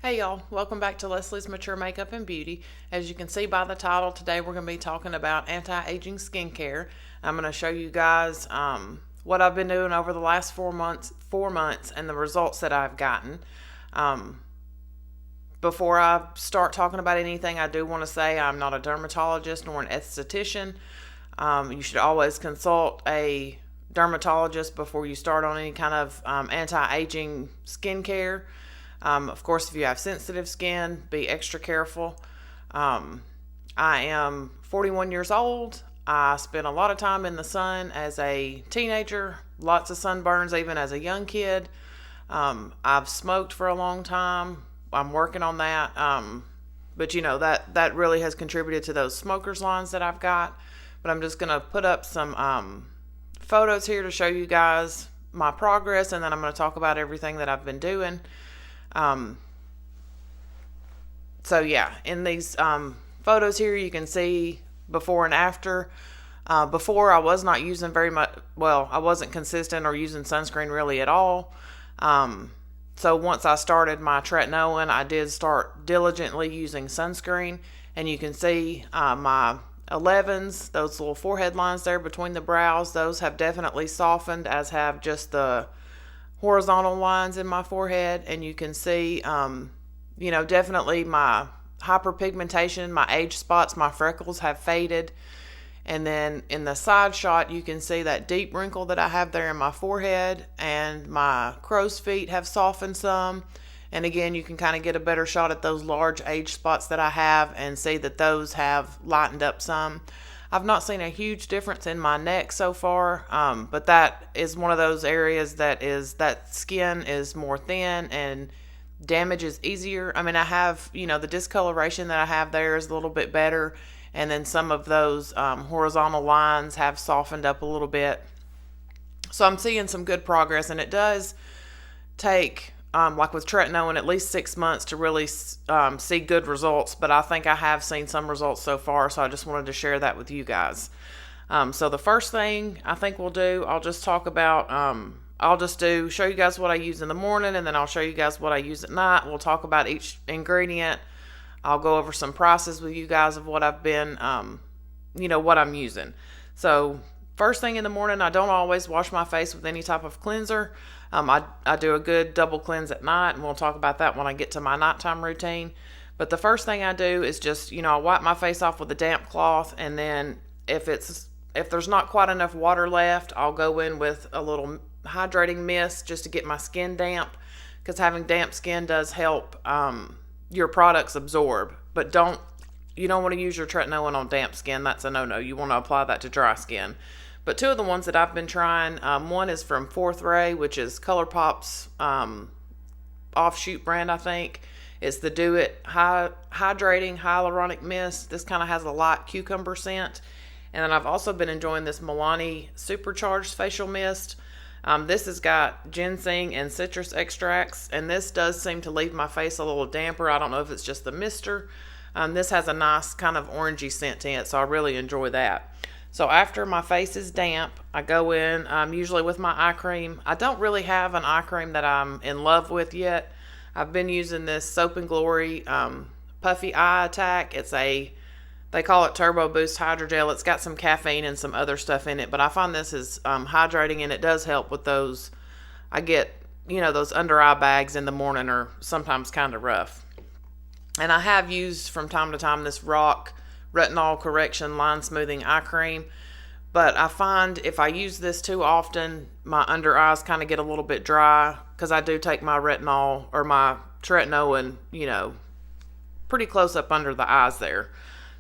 Hey y'all, welcome back to Leslie's Mature Makeup and Beauty. As you can see by the title, today we're going to be talking about anti-aging skincare. I'm going to show you guys what I've been doing over the last 4 months and the results that I've gotten. Before I start talking about anything, I do want to say I'm not a dermatologist nor an esthetician. You should always consult a dermatologist before you start on any kind of anti-aging skincare. Of course, if you have sensitive skin, be extra careful. I am 41 years old. I spent a lot of time in the sun as a teenager, lots of sunburns even as a young kid. I've smoked for a long time. I'm working on that. But you know, that really has contributed to those smokers lines that I've got. But I'm just going to put up some photos here to show you guys my progress, and then I'm going to talk about everything that I've been doing. So yeah, in these photos here, you can see before and after. Before, I was not using very much, well, I wasn't consistent or using sunscreen really at all. So once I started my tretinoin, I did start diligently using sunscreen, and you can see my 11s, those little forehead lines there between the brows, those have definitely softened, as have just the horizontal lines in my forehead. And you can see definitely my hyperpigmentation, my age spots, my freckles have faded. And then in the side shot, you can see that deep wrinkle that I have there in my forehead, and my crow's feet have softened some. And again, you can kind of get a better shot at those large age spots that I have and see that those have lightened up some. I've not seen a huge difference in my neck so far, but that is one of those areas that skin is more thin and damage is easier. I mean, I have, the discoloration that I have there is a little bit better, and then some of those horizontal lines have softened up a little bit. So I'm seeing some good progress, and it does take, like with tretinoin, at least 6 months to really see good results, but I think I have seen some results so far, so I just wanted to share that with you guys. So the first thing I think we'll do, I'll just talk about, show you guys what I use in the morning, and then I'll show you guys what I use at night. We'll talk about each ingredient. I'll go over some prices with you guys of what I've been, what I'm using. So first thing in the morning, I don't always wash my face with any type of cleanser. I do a good double cleanse at night, and we'll talk about that when I get to my nighttime routine. But the first thing I do is just, I wipe my face off with a damp cloth, and then if there's not quite enough water left, I'll go in with a little hydrating mist just to get my skin damp, because having damp skin does help your products absorb. But you don't want to use your tretinoin on damp skin. That's a no-no. You want to apply that to dry skin. But two of the ones that I've been trying, one is from Fourth Ray, which is ColourPop's offshoot brand, I think. It's the Do It Hydrating Hyaluronic Mist. This kind of has a light cucumber scent. And then I've also been enjoying this Milani Supercharged Facial Mist. This has got ginseng and citrus extracts, and this does seem to leave my face a little damper. I don't know if it's just the mister. This has a nice kind of orangey scent to it, so I really enjoy that. So after my face is damp, I go in usually with my eye cream. I don't really have an eye cream that I'm in love with yet. I've been using this Soap and Glory Puffy Eye Attack. They call it Turbo Boost Hydrogel. It's got some caffeine and some other stuff in it, but I find this is hydrating, and it does help with those. I get, those under eye bags in the morning are sometimes kind of rough. And I have used from time to time this Rock Retinol Correction Line Smoothing Eye Cream, but I find if I use this too often, my under eyes kind of get a little bit dry, because I do take my retinol or my tretinoin, pretty close up under the eyes there.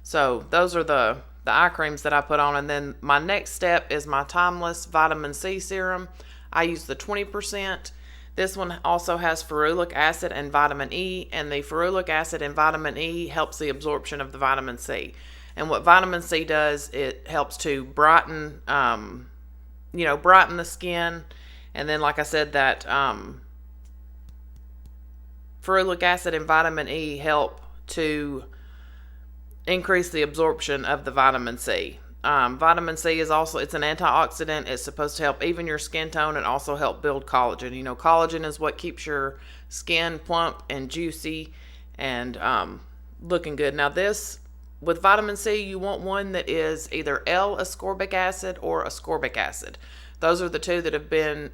So those are the eye creams that I put on. And then my next step is my Timeless Vitamin C Serum. I use the 20%. This one also has ferulic acid and vitamin E, and the ferulic acid and vitamin E helps the absorption of the vitamin C. And what vitamin C does, it helps to brighten, brighten the skin. And then, like I said, that ferulic acid and vitamin E help to increase the absorption of the vitamin C. Vitamin C is also, it's an antioxidant. It's supposed to help even your skin tone and also help build collagen. You know, collagen is what keeps your skin plump and juicy and looking good. Now this, with vitamin C, you want one that is either L-ascorbic acid or ascorbic acid. Those are the two that have been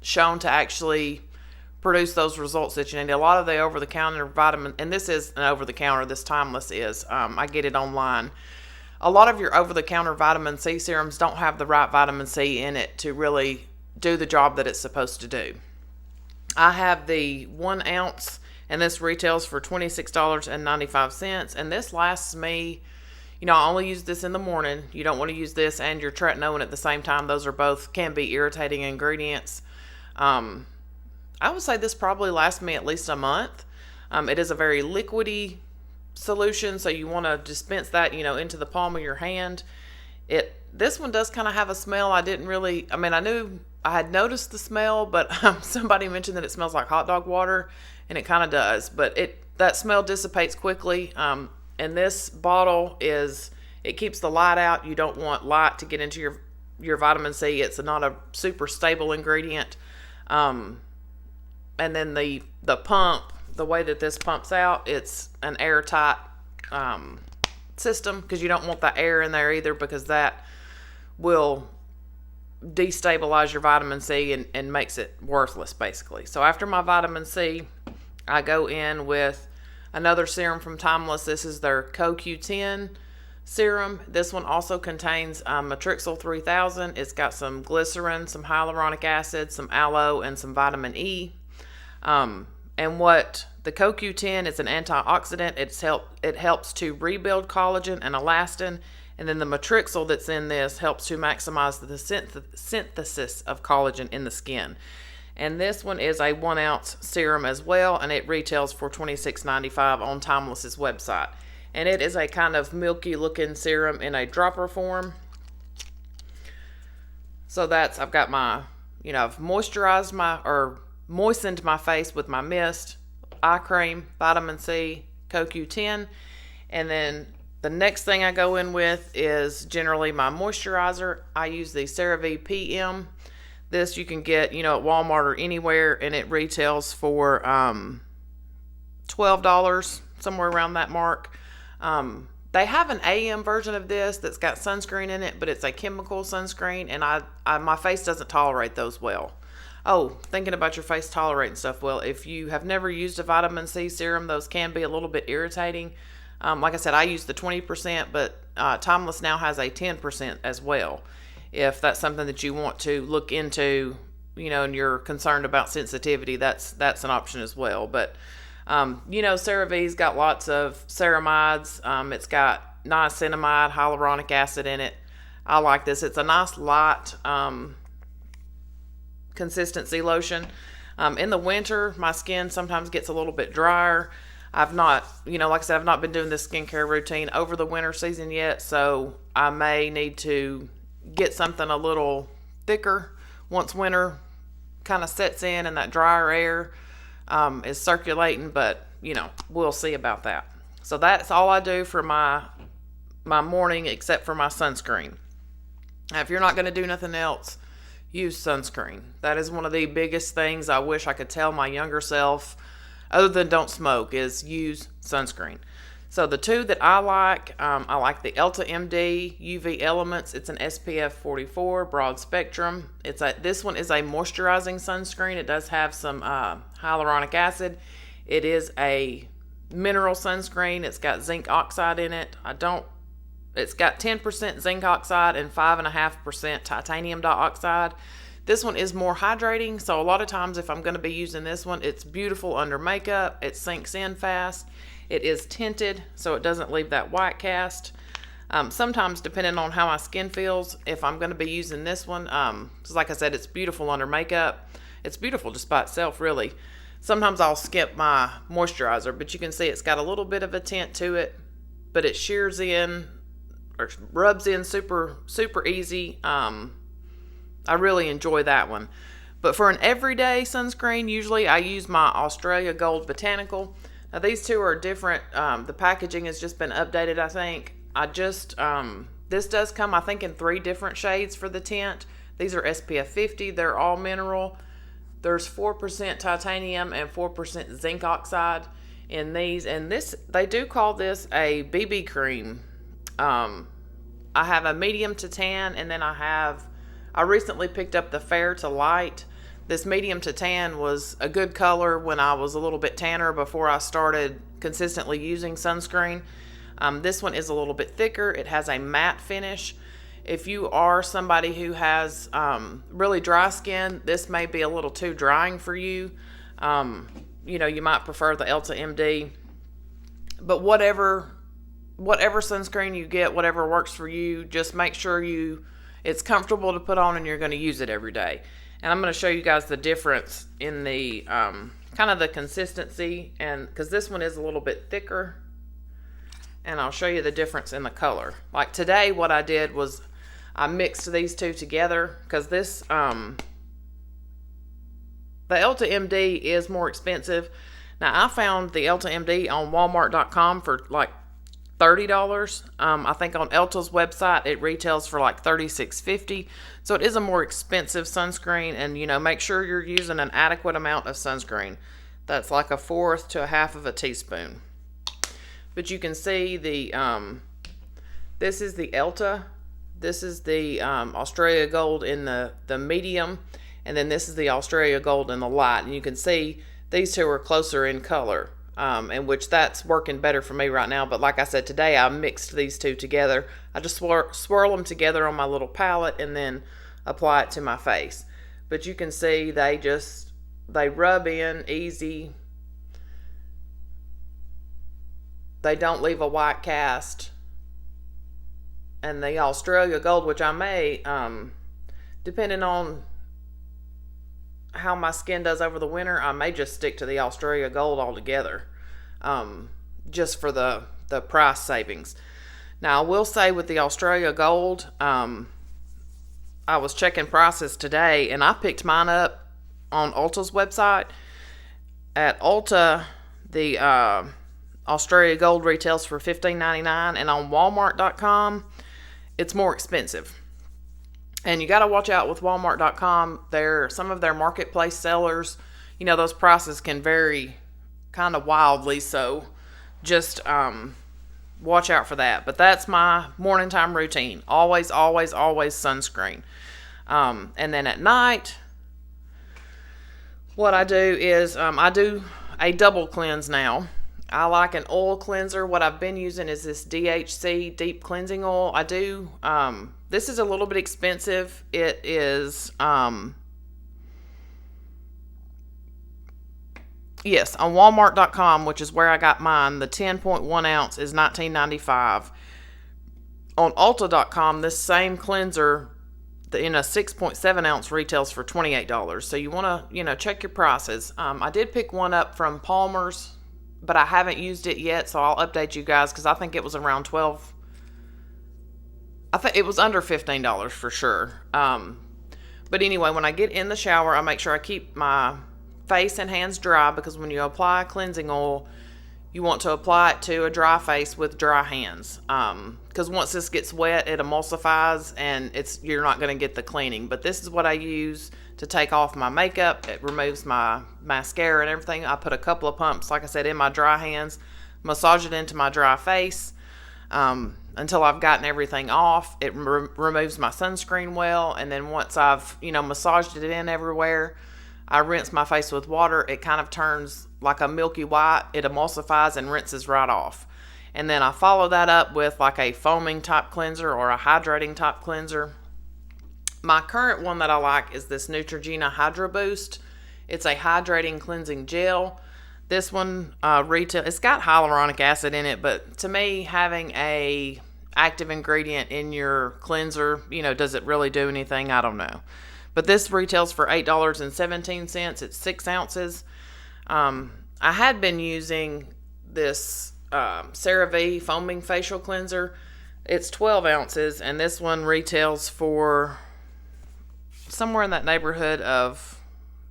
shown to actually produce those results that you need. A lot of the over-the-counter vitamin, and this is an over-the-counter, this Timeless is, I get it online. A lot of your over-the-counter vitamin C serums don't have the right vitamin C in it to really do the job that it's supposed to do. I have the 1 ounce, and this retails for $26.95, and this lasts me, you know, I only use this in the morning. You don't want to use this and your tretinoin at the same time. Those are both, can be irritating ingredients. I would say this probably lasts me at least a month. It is a very liquidy solution, so you want to dispense that, you know, into the palm of your hand. This one does kind of have a smell. I knew I had noticed the smell, but somebody mentioned that it smells like hot dog water, and it kind of does, but that smell dissipates quickly. And this bottle it keeps the light out. You don't want light to get into your vitamin C. It's not a super stable ingredient. And then the pump, the way that this pumps out, it's an airtight system, because you don't want the air in there either, because that will destabilize your vitamin C and makes it worthless, basically. So after my vitamin C, I go in with another serum from Timeless. This is their CoQ10 serum. This one also contains Matrixyl 3000. It's got some glycerin, some hyaluronic acid, some aloe, and some vitamin E. And what the CoQ10, it's an antioxidant. It helps to rebuild collagen and elastin. And then the Matrixyl that's in this helps to maximize the synthesis of collagen in the skin. And this one is a 1 ounce serum as well, and it retails for $26.95 on Timeless's website. And it is a kind of milky looking serum in a dropper form. So I've got my, I've moistened my face with my mist, eye cream, vitamin C, CoQ10, and then the next thing I go in with is generally my moisturizer. I use the CeraVe PM. This you can get, at Walmart or anywhere, and it retails for $12, somewhere around that mark. They have an AM version of this that's got sunscreen in it, but it's a chemical sunscreen, and my face doesn't tolerate those well. Oh, thinking about your face tolerating stuff well, if you have never used a vitamin C serum, those can be a little bit irritating. Like I said, I use the 20%, but Timeless now has a 10% as well. If that's something that you want to look into, and you're concerned about sensitivity, that's an option as well. But, CeraVe's got lots of ceramides. It's got niacinamide, hyaluronic acid in it. I like this. It's a nice light consistency lotion. In the winter, my skin sometimes gets a little bit drier. I've not, like I said, I've not been doing this skincare routine over the winter season yet, so I may need to get something a little thicker once winter kind of sets in and that drier air is circulating, but, we'll see about that. So that's all I do for my morning except for my sunscreen. Now, if you're not going to do nothing else, use sunscreen. That is one of the biggest things I wish I could tell my younger self, other than don't smoke, is use sunscreen. So the two that I like the Elta MD UV Elements. It's an SPF 44 broad spectrum. This one is a moisturizing sunscreen. It does have some hyaluronic acid. It is a mineral sunscreen. It's got zinc oxide in it. It's got 10% zinc oxide and 5.5% titanium dioxide. This one is more hydrating, so a lot of times if I'm going to be using this one, it's beautiful under makeup. It sinks in fast. It is tinted, so it doesn't leave that white cast. Sometimes, depending on how my skin feels, if I'm going to be using this one, like I said, it's beautiful under makeup. It's beautiful just by itself, really. Sometimes I'll skip my moisturizer, but you can see it's got a little bit of a tint to it, but it shears in or rubs in super, super easy. I really enjoy that one. But for an everyday sunscreen, usually I use my Australia Gold Botanical. Now these two are different. The packaging has just been updated, I think. This This does come, I think, in 3 different shades for the tint. These are SPF 50. They're all mineral. There's 4% titanium and 4% zinc oxide in these. And this, they do call this a BB cream. I have a medium to tan, and then I recently picked up the fair to light. This medium to tan was a good color when I was a little bit tanner before I started consistently using sunscreen. This one is a little bit thicker. It has a matte finish. If you are somebody who has really dry skin, this may be a little too drying for you. You know, you might prefer the Elta MD. But whatever sunscreen you get, whatever works for you, just make sure it's comfortable to put on and you're going to use it every day. And I'm going to show you guys the difference in the kind of the consistency, and because this one is a little bit thicker, and I'll show you the difference in the color. Like today, what I did was I mixed these two together, because this the Elta MD is more expensive. Now I found the Elta MD on Walmart.com for like $30. I think on Elta's website it retails for like $36.50. So it is a more expensive sunscreen, and you know, make sure you're using an adequate amount of sunscreen. That's like 1/4 to 1/2 teaspoon. But you can see the this is the Elta, this is the Australia Gold in the medium, and then this is the Australia Gold in the light. And you can see these two are closer in color. And which that's working better for me right now. But like I said, today I mixed these two together. I just swirl them together on my little palette and then apply it to my face. But you can see they rub in easy. They don't leave a white cast. And the Australia Gold, which I may, depending on how my skin does over the winter, I may just stick to the Australia Gold altogether, just for the price savings. Now I will say with the Australia Gold, I was checking prices today, and I picked mine up on Ulta's website. At Ulta, the Australia Gold retails for $15.99, and on Walmart.com it's more expensive. And you got to watch out with Walmart.com. Some of their marketplace sellers, you know, those prices can vary kind of wildly. So just watch out for that. But that's my morning time routine. Always, always, always sunscreen. And then at night, what I do is I do a double cleanse now. I like an oil cleanser. What I've been using is this DHC deep cleansing oil. I do, this is a little bit expensive. It is, yes, on Walmart.com, which is where I got mine, the 10.1 ounce is $19.95. On Ulta.com, this same cleanser in a 6.7 ounce retails for $28. So you want to, you know, check your prices. I did pick one up from Palmer's, but I haven't used it yet, so I'll update you guys, because I think it was around $12. I think it was under $15 for sure. But anyway, when I get in the shower, I make sure I keep my face and hands dry, because when you apply cleansing oil, you want to apply it to a dry face with dry hands. Because once this gets wet, it emulsifies, and you're not going to get the cleaning. But this is what I use to take off my makeup. It removes my mascara and everything. I put a couple of pumps, like I said, in my dry hands, massage it into my dry face until I've gotten everything off. It removes my sunscreen well, and then once I've, you know, massaged it in everywhere, I rinse my face with water. It kind of turns like a milky white. It emulsifies and rinses right off. And then I follow that up with like a foaming type cleanser or a hydrating type cleanser. My current one that I like is this Neutrogena Hydro Boost. It's a hydrating cleansing gel. This one it's got hyaluronic acid in it, but to me, having a active ingredient in your cleanser, you know, does it really do anything? I don't know. But this retails for $8.17. It's 6 ounces. I had been using this CeraVe foaming facial cleanser. It's 12 ounces, and this one retails for somewhere in that neighborhood of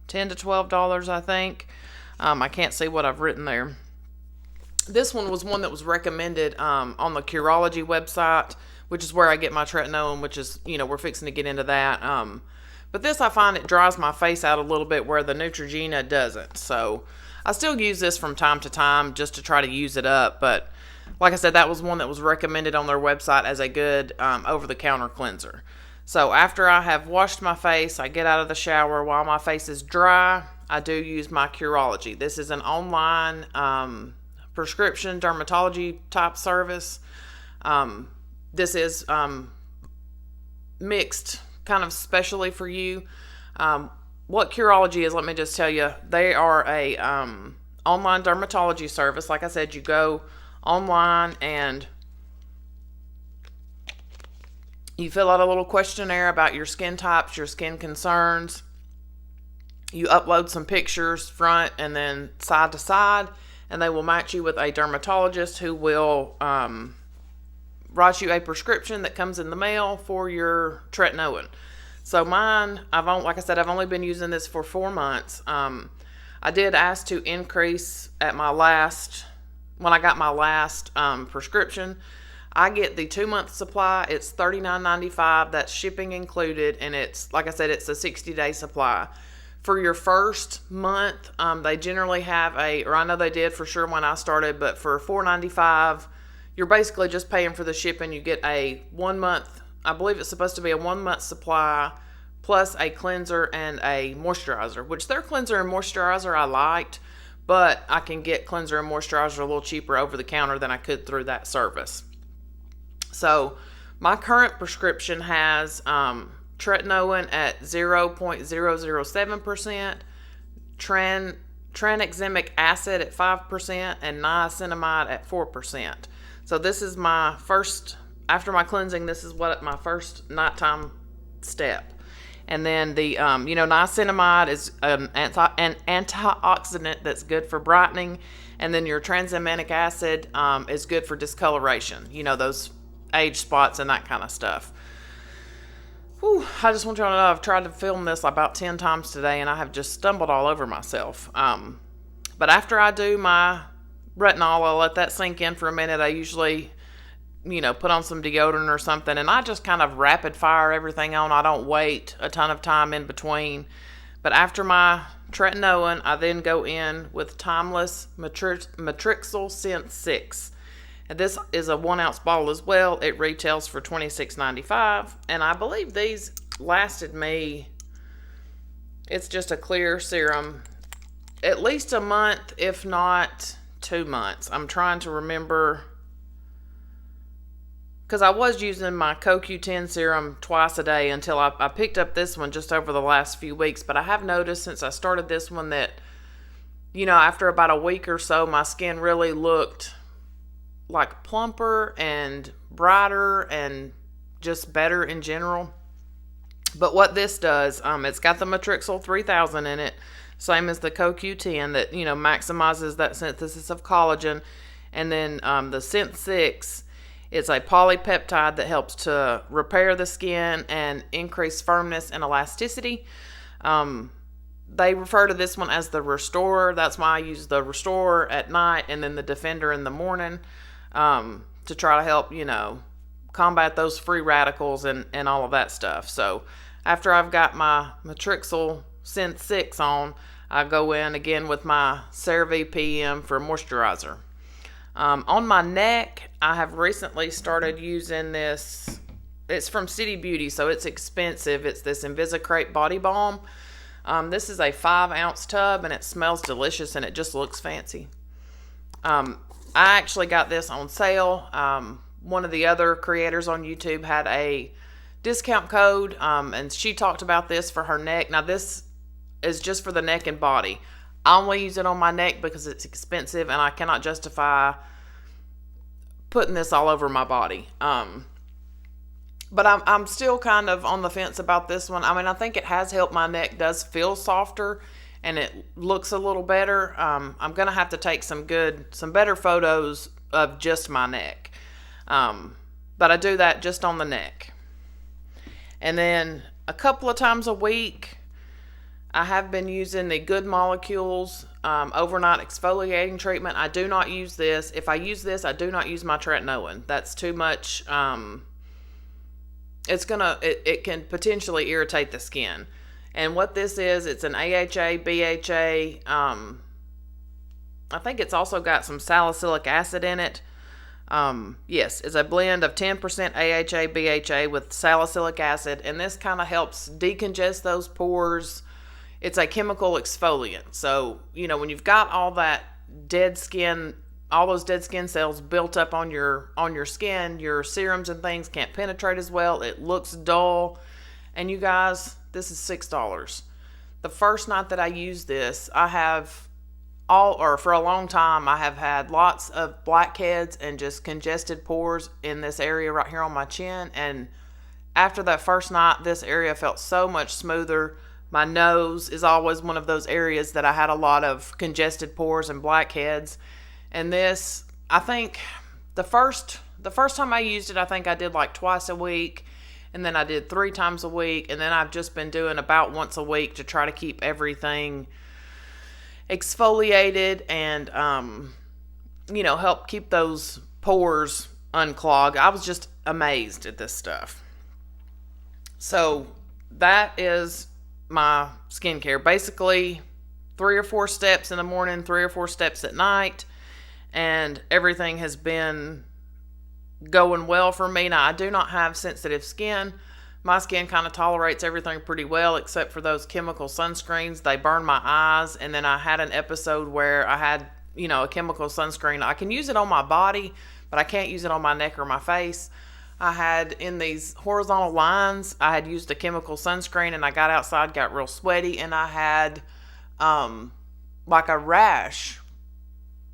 $10 to $12, I think. I can't see what I've written there. This one was one that was recommended on the Curology website, which is where I get my tretinoin, which is, we're fixing to get into that. But this, I find it dries my face out a little bit where the Neutrogena doesn't. So I still use this from time to time just to try to use it up. But like I said, that was one that was recommended on their website as a good over-the-counter cleanser. So after I have washed my face, I get out of the shower. While my face is dry, I do use my Curology. This is an online prescription dermatology type service. This is mixed kind of specially for you. What Curology is, let me just tell you, they are a online dermatology service. Like I said, you go online and you fill out a little questionnaire about your skin types, your skin concerns. You upload some pictures front and then side to side, and they will match you with a dermatologist who will write you a prescription that comes in the mail for your tretinoin. So mine, like I said, I've only been using this for 4 months. I did ask to increase at when I got my last prescription. I get the 2-month supply. It's $39.95. That's shipping included, and it's, like I said, it's a 60-day supply. For your first month, they generally have or I know they did for sure when I started, but for $4.95, you're basically just paying for the shipping. You get a 1 month, I believe it's supposed to be a 1 month supply, plus a cleanser and a moisturizer, which their cleanser and moisturizer I liked, but I can get cleanser and moisturizer a little cheaper over the counter than I could through that service. So my current prescription has tretinoin at 0.007%, tranexamic acid at 5%, and niacinamide at 4%. So this is my first, after my cleansing, this is what my first nighttime step. And then the, niacinamide is an antioxidant that's good for brightening. And then your tranexamic acid is good for discoloration. Those age spots and that kind of stuff. Whew, I just want you to know I've tried to film this about 10 times today and I have just stumbled all over myself. But after I do my retinol, I'll let that sink in for a minute. I usually, put on some deodorant or something, and I just kind of rapid fire everything on. I don't wait a ton of time in between. But after my tretinoin, I then go in with Timeless Matrixyl Scent 6. And this is a 1 ounce bottle as well. It retails for $26.95. And I believe these lasted me, it's just a clear serum, at least a month, if not 2 months. I'm trying to remember, because I was using my CoQ10 serum twice a day until I picked up this one just over the last few weeks. But I have noticed since I started this one that, after about a week or so, my skin really looked like plumper and brighter and just better in general. But what this does, it's got the Matrixyl 3000 in it, same as the CoQ10 that, maximizes that synthesis of collagen. And then the Scent 6, it's a polypeptide that helps to repair the skin and increase firmness and elasticity. They refer to this one as the Restorer. That's why I use the Restorer at night and then the Defender in the morning, to try to help, combat those free radicals and all of that stuff. So after I've got my Matrixyl Scent 6 on, I go in again with my CeraVe PM for moisturizer. On my neck, I have recently started using this. It's from City Beauty, so it's expensive. It's this Invisicrate Body Balm. This is a 5 ounce tub, and it smells delicious, and it just looks fancy. I actually got this on sale. One of the other creators on YouTube had a discount code, and she talked about this for her neck. Now, this is just for the neck and body. I only use it on my neck because it's expensive, and I cannot justify putting this all over my body. But I'm still kind of on the fence about this one. I mean, I think it has helped. My neck does feel softer, and it looks a little better. I'm going to have to take some better photos of just my neck. But I do that just on the neck. And then a couple of times a week, I have been using the Good Molecules overnight exfoliating treatment. I do not use this. If I use this, I do not use my tretinoin. That's too much it can potentially irritate the skin. And what this is, it's an AHA, BHA. I think it's also got some salicylic acid in it. Yes, it's a blend of 10% AHA, BHA with salicylic acid, and this kind of helps decongest those pores. It's a chemical exfoliant. So, when you've got all that dead skin, all those dead skin cells built up on your skin, your serums and things can't penetrate as well. It looks dull. And you guys, this is $6. The first night that I used this, for a long time, I have had lots of blackheads and just congested pores in this area right here on my chin. And after that first night, this area felt so much smoother. My nose is always one of those areas that I had a lot of congested pores and blackheads. And this, I think, the first time I used it, I think I did like twice a week. And then I did 3 times a week. And then I've just been doing about once a week to try to keep everything exfoliated and, help keep those pores unclogged. I was just amazed at this stuff. So that is my skincare. Basically 3 or 4 steps in the morning, 3 or 4 steps at night. And everything has been going well for me. Now, I do not have sensitive skin. My skin kind of tolerates everything pretty well except for those chemical sunscreens. They burn my eyes. And then I had an episode where I had, a chemical sunscreen. I can use it on my body, but I can't use it on my neck or my face. I had in these horizontal lines, I had used a chemical sunscreen and I got outside, got real sweaty, and I had like a rash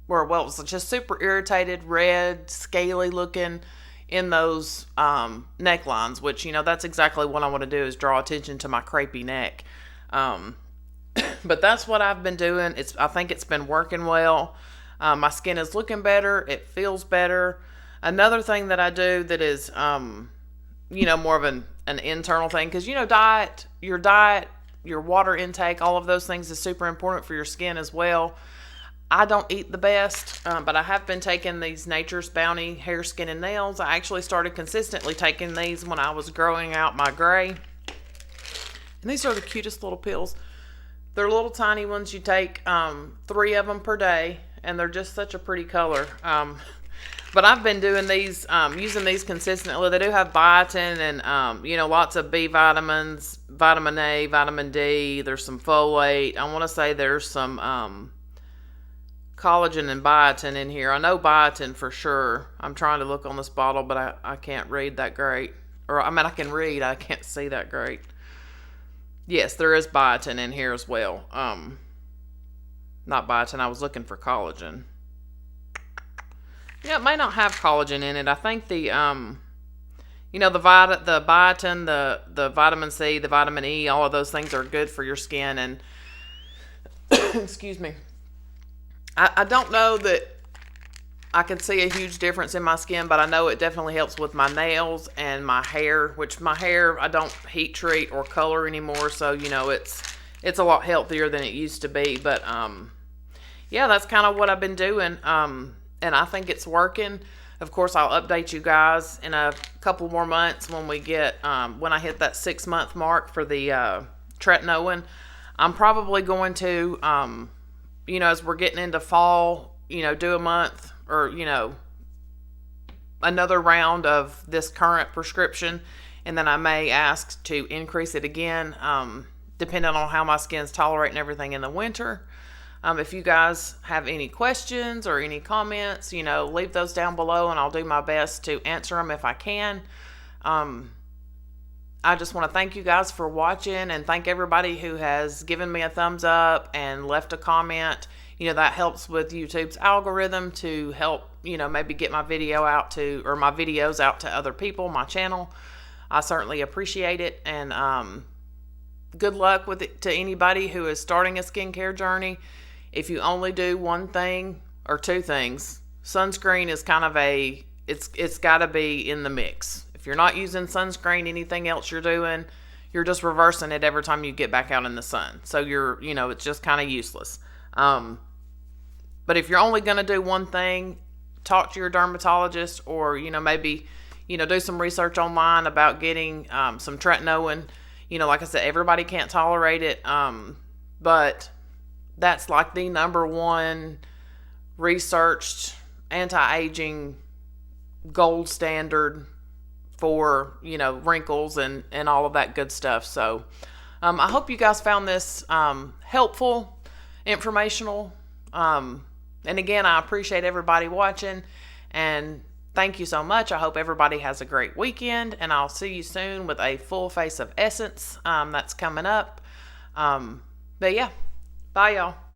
where, it was just super irritated, red, scaly looking in those necklines, which, that's exactly what I want to do, is draw attention to my crepey neck. But that's what I've been doing. I think it's been working well. My skin is looking better. It feels better. Another thing that I do that is, more of an internal thing, because, diet, your water intake, all of those things is super important for your skin as well. I don't eat the best, but I have been taking these Nature's Bounty hair, skin, and nails. I actually started consistently taking these when I was growing out my gray. And these are the cutest little pills. They're little tiny ones. You take 3 of them per day, and they're just such a pretty color. But I've been doing these, using these consistently. They do have biotin and, lots of B vitamins, vitamin A, vitamin D. There's some folate. I want to say there's some collagen and biotin in here. I know biotin for sure. I'm trying to look on this bottle, but I can't read that great. Or, I can read. I can't see that great. Yes, there is biotin in here as well. Not biotin. I was looking for collagen. Yeah, it may not have collagen in it. I think the biotin, the vitamin C, the vitamin E, all of those things are good for your skin. And excuse me. I don't know that I can see a huge difference in my skin, but I know it definitely helps with my nails and my hair, which my hair I don't heat treat or color anymore, so it's a lot healthier than it used to be. But yeah, that's kind of what I've been doing, and I think it's working. Of course, I'll update you guys in a couple more months when we get when I hit that 6-month mark for the tretinoin. I'm probably going to as we're getting into fall, do a month or, another round of this current prescription. And then I may ask to increase it again, depending on how my skin's tolerating everything in the winter. If you guys have any questions or any comments, leave those down below and I'll do my best to answer them if I can. I just want to thank you guys for watching and thank everybody who has given me a thumbs up and left a comment. That helps with YouTube's algorithm to help, maybe get my video out to, or my videos out to other people, my channel. I certainly appreciate it. And good luck with it to anybody who is starting a skincare journey. If you only do one thing or 2 things, sunscreen is kind of it's got to be in the mix. If you're not using sunscreen, anything else you're doing, you're just reversing it every time you get back out in the sun. So it's just kind of useless. But if you're only going to do one thing, talk to your dermatologist or, maybe, do some research online about getting some tretinoin. Like I said, everybody can't tolerate it, but that's like the number one researched anti-aging gold standard for, wrinkles and all of that good stuff. So I hope you guys found this helpful, informational. And again, I appreciate everybody watching, and thank you so much. I hope everybody has a great weekend, and I'll see you soon with a full face of essence that's coming up. But yeah, bye y'all.